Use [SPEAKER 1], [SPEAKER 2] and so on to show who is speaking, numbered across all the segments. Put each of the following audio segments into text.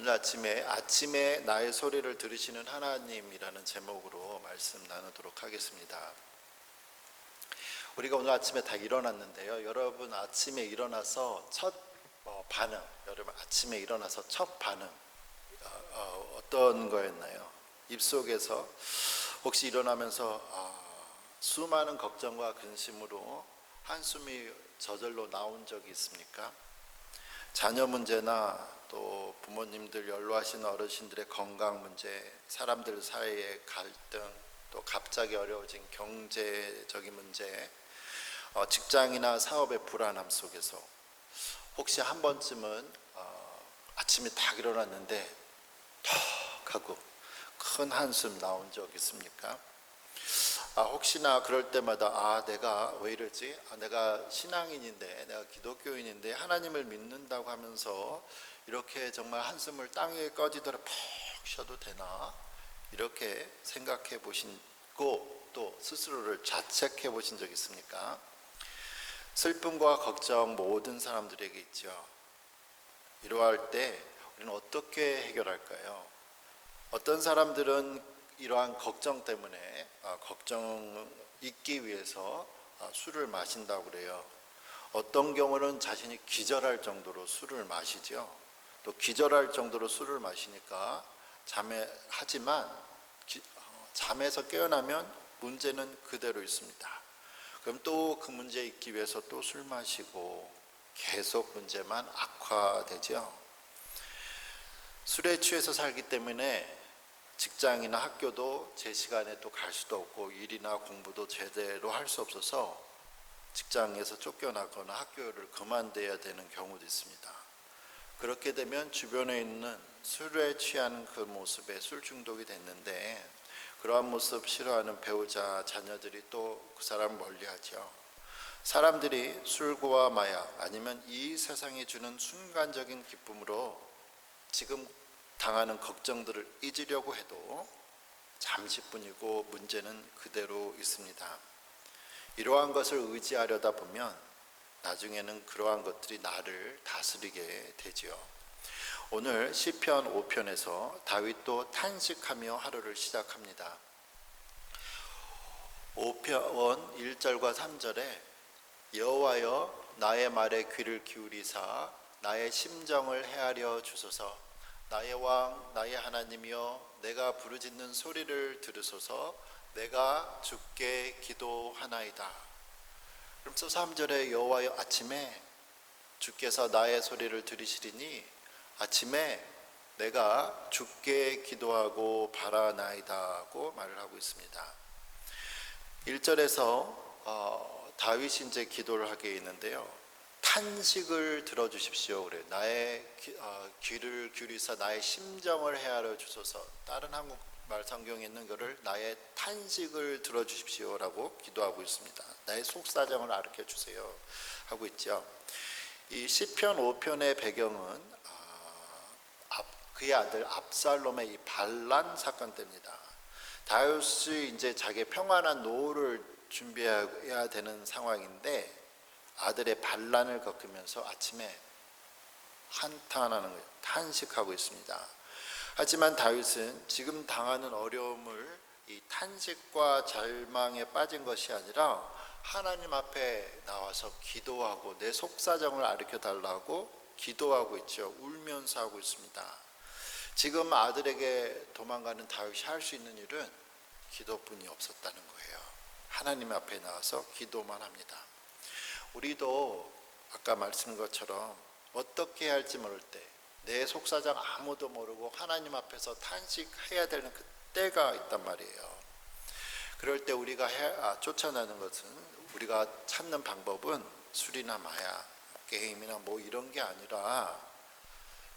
[SPEAKER 1] 오늘 아침에 나의 소리를 들으시는 하나님이라는 제목으로 말씀 나누도록 하겠습니다. 우리가 오늘 아침에 다 일어났는데요. 여러분 아침에 일어나서 첫 반응, 여러분 아침에 일어나서 첫 반응 어떤 거였나요? 입속에서 혹시 일어나면서 수많은 걱정과 근심으로 한숨이 저절로 나온 적이 있습니까? 자녀 문제나 또 부모님들 연로하신 어르신들의 건강 문제, 사람들 사이의 갈등, 또 갑자기 어려워진 경제적인 문제, 직장이나 사업의 불안함 속에서 혹시 한 번쯤은 아침에 딱 일어났는데 턱 하고 큰 한숨 나온 적 있습니까? 혹시나 그럴 때마다 내가 왜 이러지? 내가 신앙인인데, 내가 기독교인인데 하나님을 믿는다고 하면서 이렇게 정말 한숨을 땅에 꺼지도록 푹 쉬어도 되나? 이렇게 생각해 보시고 또 스스로를 자책해 보신 적 있습니까? 슬픔과 걱정 모든 사람들에게 있죠. 이러할 때 우리는 어떻게 해결할까요? 어떤 사람들은 이러한 걱정 때문에 걱정 잊기 위해서 술을 마신다고 그래요. 어떤 경우는 자신이 기절할 정도로 술을 마시죠. 또 기절할 정도로 술을 마시니까 잠에서 깨어나면 문제는 그대로 있습니다. 그럼 또 그 문제 잊기 위해서 또 술 마시고 계속 문제만 악화되죠. 술에 취해서 살기 때문에 직장이나 학교도 제 시간에 또 갈 수도 없고 일이나 공부도 제대로 할 수 없어서 직장에서 쫓겨나거나 학교를 그만둬야 되는 경우도 있습니다. 그렇게 되면 주변에 있는 술에 취한 그 모습에 술 중독이 됐는데 그러한 모습 싫어하는 배우자, 자녀들이 또 그 사람을 멀리하죠. 사람들이 술과 마약 아니면 이 세상이 주는 순간적인 기쁨으로 지금 당하는 걱정들을 잊으려고 해도 잠시뿐이고 문제는 그대로 있습니다. 이러한 것을 의지하려다 보면 나중에는 그러한 것들이 나를 다스리게 되지요. 오늘 시편 5편에서 다윗도 탄식하며 하루를 시작합니다. 5편 1절과 3절에 여호와여 나의 말에 귀를 기울이사 나의 심정을 헤아려 주소서. 나의 왕 나의 하나님이여 내가 부르짖는 소리를 들으소서. 내가 주께 기도하나이다. 그러면서 3절에 여호와여 아침에 주께서 나의 소리를 들으시리니 아침에 내가 주께 기도하고 바라나이다고 말을 하고 있습니다. 1절에서 다윗이 이제 기도를 하게 있는데요. 탄식을 들어주십시오. 그래요. 나의 귀를 기울이사 나의 심정을 헤아려 주소서. 다른 한국말 성경에 있는 거를 나의 탄식을 들어주십시오 라고 기도하고 있습니다. 나의 속사정을 알려 주세요 하고 있죠. 이 시편 5편의 배경은 그의 아들 압살롬의 이 반란 사건 때입니다. 다윗이 이제 자기 평안한 노후를 준비해야 되는 상황인데 아들의 반란을 겪으면서 아침에 한탄하는 거예요. 탄식하고 있습니다. 하지만 다윗은 지금 당하는 어려움을 이 탄식과 절망에 빠진 것이 아니라 하나님 앞에 나와서 기도하고 내 속사정을 알려 달라고 기도하고 있죠. 울면서 하고 있습니다. 지금 아들에게 도망가는 다윗이 할 수 있는 일은 기도뿐이 없었다는 거예요. 하나님 앞에 나와서 기도만 합니다. 우리도 아까 말씀한 것처럼 어떻게 해야 할지 모를 때 내 속사정 아무도 모르고 하나님 앞에서 탄식해야 되는 그때가 있단 말이에요. 그럴 때 우리가 쫓아나는 것은 우리가 찾는 방법은 술이나 마약, 게임이나 뭐 이런 게 아니라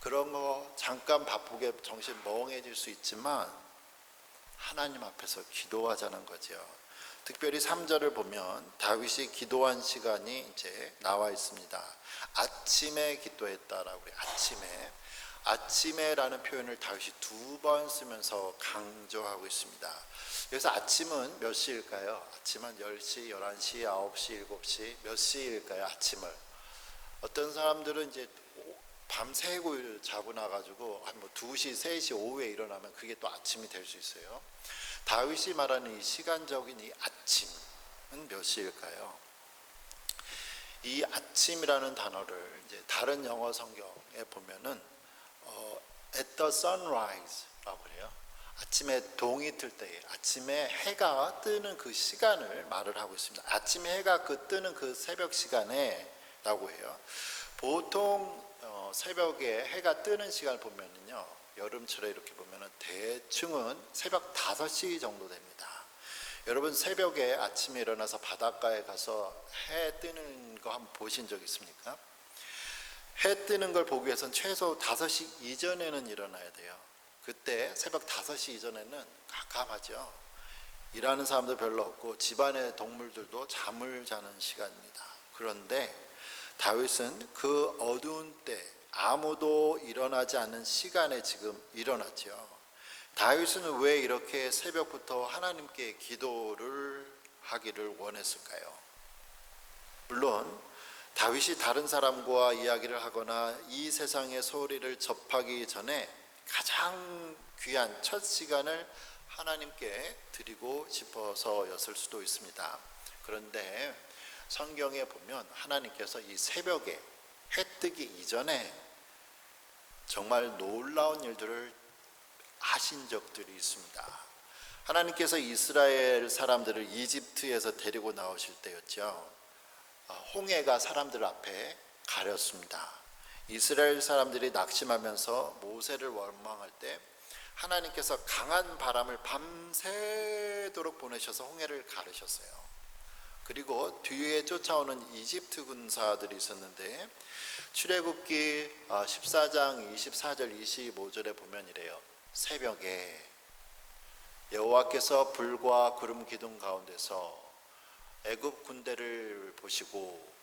[SPEAKER 1] 그런 거 잠깐 바쁘게 정신 멍해질 수 있지만 하나님 앞에서 기도하자는 거죠. 특별히 3절을 보면 다윗이 기도한 시간이 이제 나와 있습니다. 아침에 기도했다라고 그래요. 아침에라는 표현을 다윗이 2번 쓰면서 강조하고 있습니다. 그래서 아침은 몇 시일까요? 아침은 10시, 11시, 9시, 7시 몇 시일까요? 아침을. 어떤 사람들은 이제 밤새고 자고 나가지고 한 뭐 2시, 3시 오후에 일어나면 그게 또 아침이 될 수 있어요. 다윗이 말하는 이 시간적인 이 아침은 몇 시일까요? 이 아침이라는 단어를 이제 다른 영어 성경에 보면은 at the sunrise라고 그래요. 아침에 동이 틀 때에, 아침에 해가 뜨는 그 시간을 말을 하고 있습니다. 아침에 해가 뜨는 그 새벽 시간에라고 해요. 보통 새벽에 해가 뜨는 시간을 보면은요, 여름철에 이렇게 보면은 대충은 새벽 5시 정도 됩니다. 여러분 새벽에 아침에 일어나서 바닷가에 가서 해 뜨는 거 한번 보신 적 있습니까? 해 뜨는 걸 보기 위해서는 최소 5시 이전에는 일어나야 돼요. 그때 새벽 5시 이전에는 깜깜하죠. 일하는 사람도 별로 없고 집안의 동물들도 잠을 자는 시간입니다. 그런데 다윗은 그 어두운 때 아무도 일어나지 않는 시간에 지금 일어났죠. 다윗은 왜 이렇게 새벽부터 하나님께 기도를 하기를 원했을까요? 물론 다윗이 다른 사람과 이야기를 하거나 이 세상의 소리를 접하기 전에 가장 귀한 첫 시간을 하나님께 드리고 싶어서였을 수도 있습니다. 그런데 성경에 보면 하나님께서 이 새벽에 해 뜨기 이전에 정말 놀라운 일들을 하신 적들이 있습니다. 하나님께서 이스라엘 사람들을 이집트에서 데리고 나오실 때였죠. 홍해가 사람들 앞에 가렸습니다. 이스라엘 사람들이 낙심하면서 모세를 원망할 때 하나님께서 강한 바람을 밤새도록 보내셔서 홍해를 가르셨어요. 그리고 뒤에 쫓아오는 이집트 군사들이 있었는데 출애굽기 14장 24절 25절에 보면 이래요. 새벽에 여호와께서 불과 구름 기둥 가운데서 애굽 군대를 보시고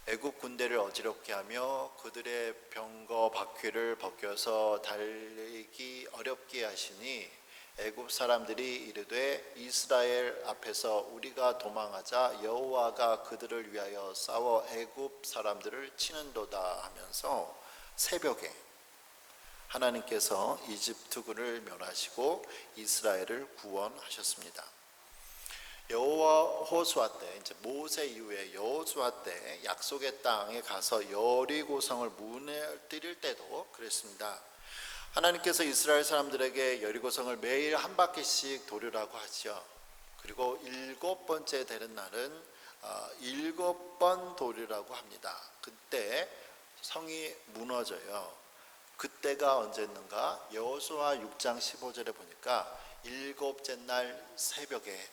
[SPEAKER 1] 애굽 군대를 어지럽게 하며 그들의 병거 바퀴를 벗겨서 달리기 어렵게 하시니 애굽 사람들이 이르되 이스라엘 앞에서 우리가 도망하자 여호와가 그들을 위하여 싸워 애굽 사람들을 치는도다 하면서 새벽에 하나님께서 이집트군을 멸하시고 이스라엘을 구원하셨습니다. 여호수아 때, 이제 모세 이후에 여호수아 때 약속의 땅에 가서 여리고성을 무너뜨릴 때도 그랬습니다. 하나님께서 이스라엘 사람들에게 여리고성을 매일 한 바퀴씩 도르라고 하죠. 그리고 7번째 되는 날은 7번 도르라고 합니다. 그때 성이 무너져요. 그때가 언제였는가? 여호수아 6장 15절에 보니까 7째 날 새벽에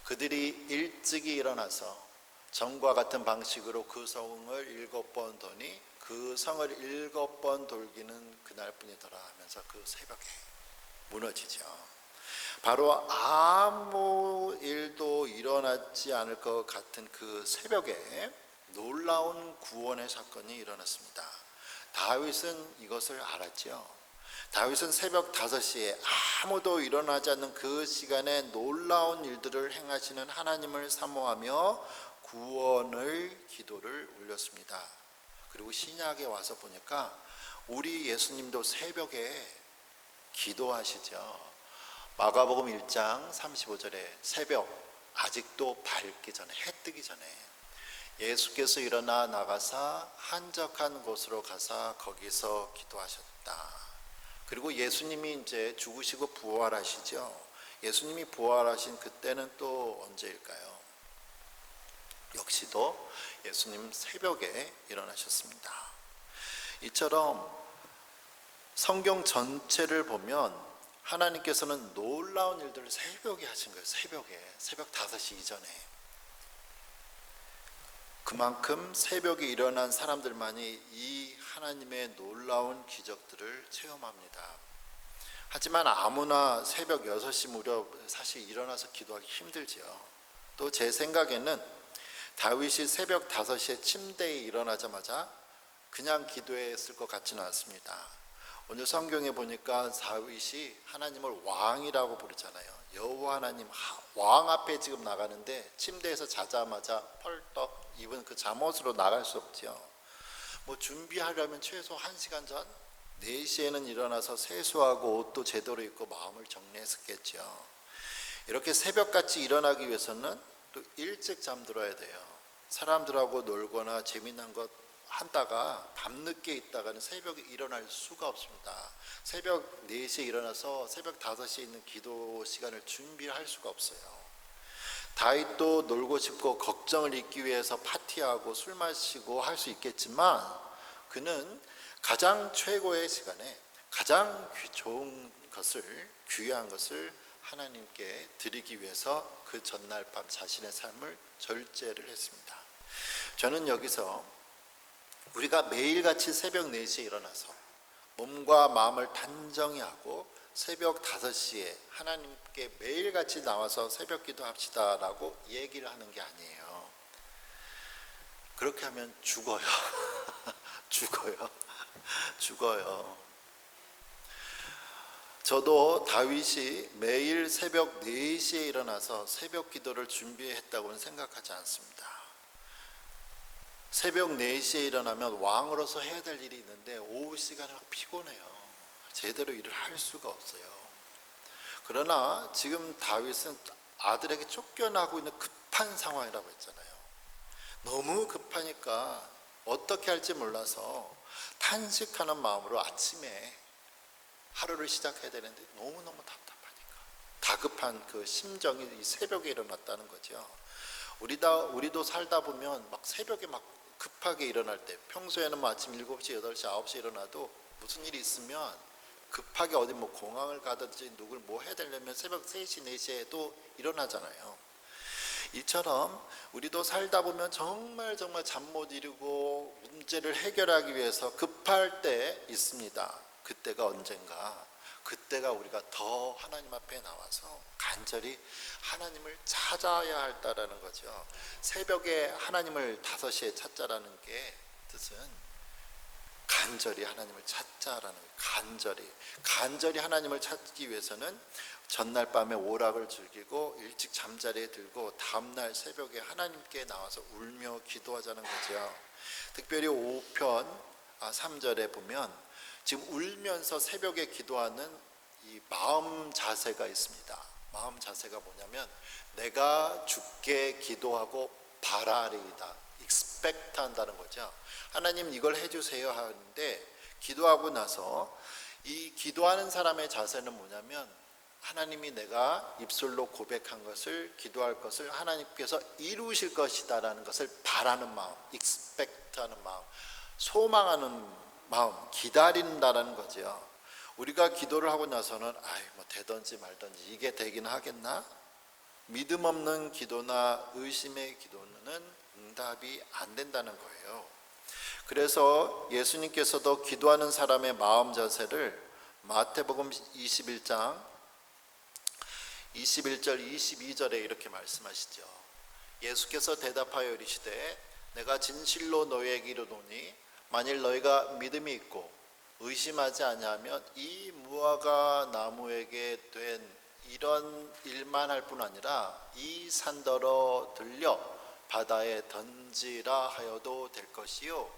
[SPEAKER 1] 그들이 일찍이 일어나서 전과 같은 방식으로 그 성을 7번 도니 그 성을 7번 돌기는 그날뿐이더라 하면서 그 새벽에 무너지죠. 바로 아무 일도 일어나지 않을 것 같은 그 새벽에 놀라운 구원의 사건이 일어났습니다. 다윗은 이것을 알았죠. 다윗은 새벽 5시에 아무도 일어나지 않는 그 시간에 놀라운 일들을 행하시는 하나님을 사모하며 구원의 기도를 올렸습니다. 그리고 신약에 와서 보니까 우리 예수님도 새벽에 기도하시죠. 마가복음 1장 35절에 새벽 아직도 밝기 전에 해 뜨기 전에 예수께서 일어나 나가사 한적한 곳으로 가사 거기서 기도하셨다. 그리고 예수님이 이제 죽으시고 부활하시죠. 예수님이 부활하신 그때는 또 언제일까요? 역시도 예수님 새벽에 일어나셨습니다. 이처럼 성경 전체를 보면 하나님께서는 놀라운 일들을 새벽에 하신 거예요. 새벽 5시 이전에. 그만큼 새벽에 일어난 사람들만이 이 하나님의 놀라운 기적들을 체험합니다. 하지만 아무나 새벽 6시 무렵 사실 일어나서 기도하기 힘들죠. 또 제 생각에는 다윗이 새벽 5시에 침대에 일어나자마자 그냥 기도했을 것 같지는 않습니다. 오늘 성경에 보니까 다윗이 하나님을 왕이라고 부르잖아요. 여호와 하나님 왕 앞에 지금 나가는데 침대에서 자자마자 펄떡 입은 그 잠옷으로 나갈 수 없죠. 뭐 준비하려면 최소 1시간 전 4시에는 일어나서 세수하고 옷도 제대로 입고 마음을 정리했었겠죠. 이렇게 새벽같이 일어나기 위해서는 또 일찍 잠들어야 돼요. 사람들하고 놀거나 재미난 것 하다가 밤늦게 있다가는 새벽에 일어날 수가 없습니다. 새벽 4시에 일어나서 새벽 5시에 있는 기도 시간을 준비할 수가 없어요. 다윗도 놀고 싶고 걱정을 잊기 위해서 파티하고 술 마시고 할 수 있겠지만 그는 가장 최고의 시간에 가장 좋은 것을, 귀한 것을 하나님께 드리기 위해서 그 전날 밤 자신의 삶을 절제를 했습니다. 저는 여기서 우리가 매일같이 새벽 4시에 일어나서 몸과 마음을 단정히 하고 새벽 5시에 하나님께 매일같이 나와서 새벽 기도합시다 라고 얘기를 하는 게 아니에요. 그렇게 하면 죽어요. 죽어요. 저도 다윗이 매일 새벽 4시에 일어나서 새벽 기도를 준비했다고는 생각하지 않습니다. 새벽 4시에 일어나면 왕으로서 해야 될 일이 있는데 오후 시간에 피곤해요. 제대로 일을 할 수가 없어요. 그러나 지금 다윗은 아들에게 쫓겨나고 있는 급한 상황이라고 했잖아요. 너무 급하니까 어떻게 할지 몰라서 탄식하는 마음으로 아침에 하루를 시작해야 되는데 너무너무 답답하니까 다급한 그 심정이 이 새벽에 일어났다는 거죠. 우리도 살다 보면 막 새벽에 막 급하게 일어날 때, 평소에는 뭐 아침 7시, 8시, 9시 일어나도 무슨 일이 있으면 급하게 어디 뭐 공항을 가든지 누굴 뭐 해야 되려면 새벽 3시, 4시에도 일어나잖아요. 이처럼 우리도 살다 보면 정말 잠 못 이루고 문제를 해결하기 위해서 급할 때 있습니다. 그때가 언젠가, 그때가 우리가 더 하나님 앞에 나와서 간절히 하나님을 찾아야 한다라는 거죠. 새벽에 하나님을 5시에 찾자라는 게 뜻은 간절히 하나님을 찾자라는 거예요. 간절히 하나님을 찾기 위해서는 전날 밤에 오락을 즐기고 일찍 잠자리에 들고 다음날 새벽에 하나님께 나와서 울며 기도하자는 거죠. 특별히 5편 3절에 보면 지금 울면서 새벽에 기도하는 이 마음 자세가 있습니다. 마음 자세가 뭐냐면 내가 주께 기도하고 바라리이다, expect 한다는 거죠. 하나님 이걸 해주세요 하는데 기도하고 나서 이 기도하는 사람의 자세는 뭐냐면 하나님이 내가 입술로 고백한 것을, 기도할 것을 하나님께서 이루실 것이다 라는 것을 바라는 마음, expect 하는 마음, 소망하는 마음, 기다린다라는 거죠. 우리가 기도를 하고 나서는 뭐 되든지 말든지 이게 되긴 하겠나? 믿음 없는 기도나 의심의 기도는 응답이 안 된다는 거예요. 그래서 예수님께서도 기도하는 사람의 마음 자세를 마태복음 21장 21절 22절에 이렇게 말씀하시죠. 예수께서 대답하여 이르시되 내가 진실로 너희에게 이르노니 만일 너희가 믿음이 있고 의심하지 아니하면 이 무화과 나무에게 된 이런 일만 할 뿐 아니라 이 산더러 들려 바다에 던지라 하여도 될 것이요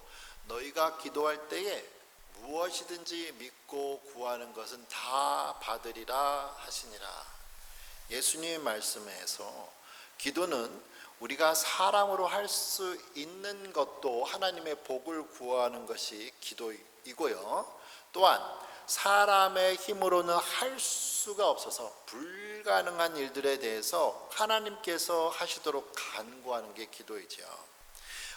[SPEAKER 1] 너희가 기도할 때에 무엇이든지 믿고 구하는 것은 다 받으리라 하시니라. 예수님의 말씀에서 기도는 우리가 사람으로 할 수 있는 것도 하나님의 복을 구하는 것이 기도이고요. 또한 사람의 힘으로는 할 수가 없어서 불가능한 일들에 대해서 하나님께서 하시도록 간구하는 게 기도이죠.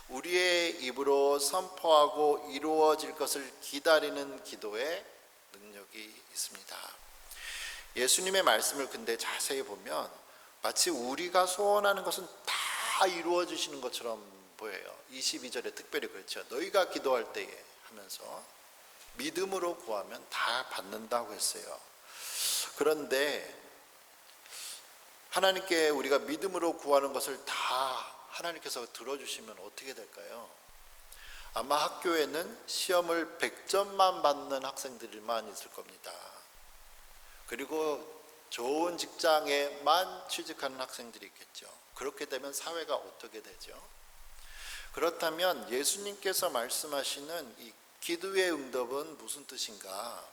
[SPEAKER 1] 우리의 입으로 선포하고 이루어질 것을 기다리는 기도에 능력이 있습니다. 예수님의 말씀을 근데 자세히 보면 마치 우리가 소원하는 것은 다 이루어 주시는 것처럼 보여요. 22절에 특별히 그렇죠. 너희가 기도할 때에 하면서 믿음으로 구하면 다 받는다고 했어요. 그런데 하나님께 우리가 믿음으로 구하는 것을 다 하나님께서 들어주시면 어떻게 될까요? 아마 학교에는 시험을 100점만 받는 학생들만 있을 겁니다. 그리고 좋은 직장에만 취직하는 학생들이 있겠죠. 그렇게 되면 사회가 어떻게 되죠? 그렇다면 예수님께서 말씀하시는 이 기도의 응답은 무슨 뜻인가?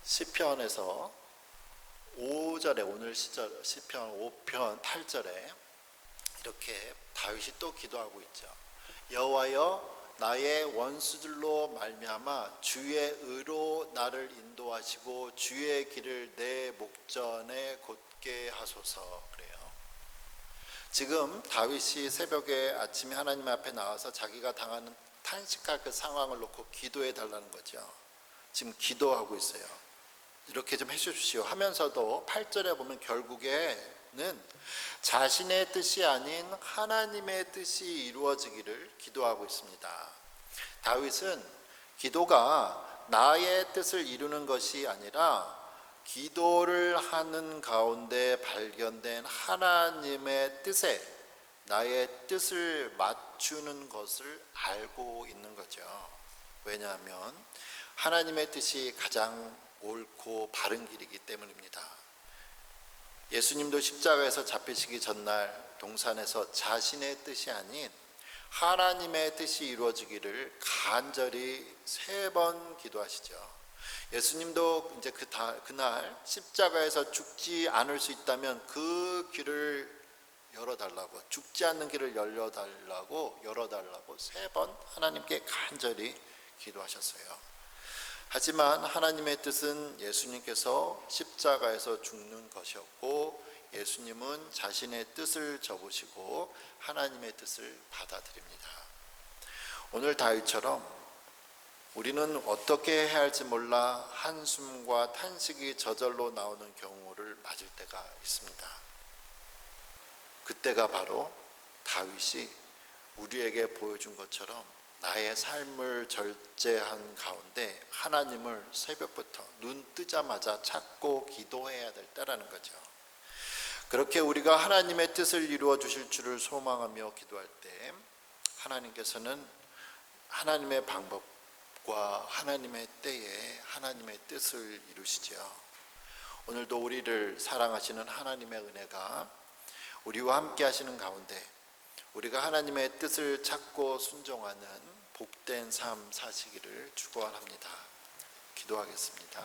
[SPEAKER 1] 시편에서 5절에 오늘 시편 5편 8절에 이렇게 다윗이 또 기도하고 있죠. 여호와여 나의 원수들로 말미암아 주의 의로 나를 인도하시고 주의 길을 내 목전에 곧게 하소서. 그래요. 지금 다윗이 새벽에 아침에 하나님 앞에 나와서 자기가 당하는 탄식할 그 상황을 놓고 기도해 달라는 거죠. 지금 기도하고 있어요. 이렇게 좀 해주시오 하면서도 8절에 보면 결국에는 자신의 뜻이 아닌 하나님의 뜻이 이루어지기를 기도하고 있습니다. 다윗은 기도가 나의 뜻을 이루는 것이 아니라 기도를 하는 가운데 발견된 하나님의 뜻에 나의 뜻을 맞추는 것을 알고 있는 거죠. 왜냐하면 하나님의 뜻이 가장 옳고 바른 길이기 때문입니다. 예수님도 십자가에서 잡히시기 전날 동산에서 자신의 뜻이 아닌 하나님의 뜻이 이루어지기를 간절히 3번 기도하시죠. 예수님도 이제 그날 십자가에서 죽지 않을 수 있다면 그 길을 열어달라고, 죽지 않는 길을 열어달라고 3번 하나님께 간절히 기도하셨어요. 하지만 하나님의 뜻은 예수님께서 십자가에서 죽는 것이었고 예수님은 자신의 뜻을 접으시고 하나님의 뜻을 받아들입니다. 오늘 다윗처럼 우리는 어떻게 해야 할지 몰라 한숨과 탄식이 저절로 나오는 경우를 맞을 때가 있습니다. 그때가 바로 다윗이 우리에게 보여준 것처럼 나의 삶을 절제한 가운데 하나님을 새벽부터 눈 뜨자마자 찾고 기도해야 될 때라는 거죠. 그렇게 우리가 하나님의 뜻을 이루어 주실 줄을 소망하며 기도할 때 하나님께서는 하나님의 방법과 하나님의 때에 하나님의 뜻을 이루시죠. 오늘도 우리를 사랑하시는 하나님의 은혜가 우리와 함께 하시는 가운데 우리가 하나님의 뜻을 찾고 순종하는 복된 삶 사시기를 축원합니다. 기도하겠습니다.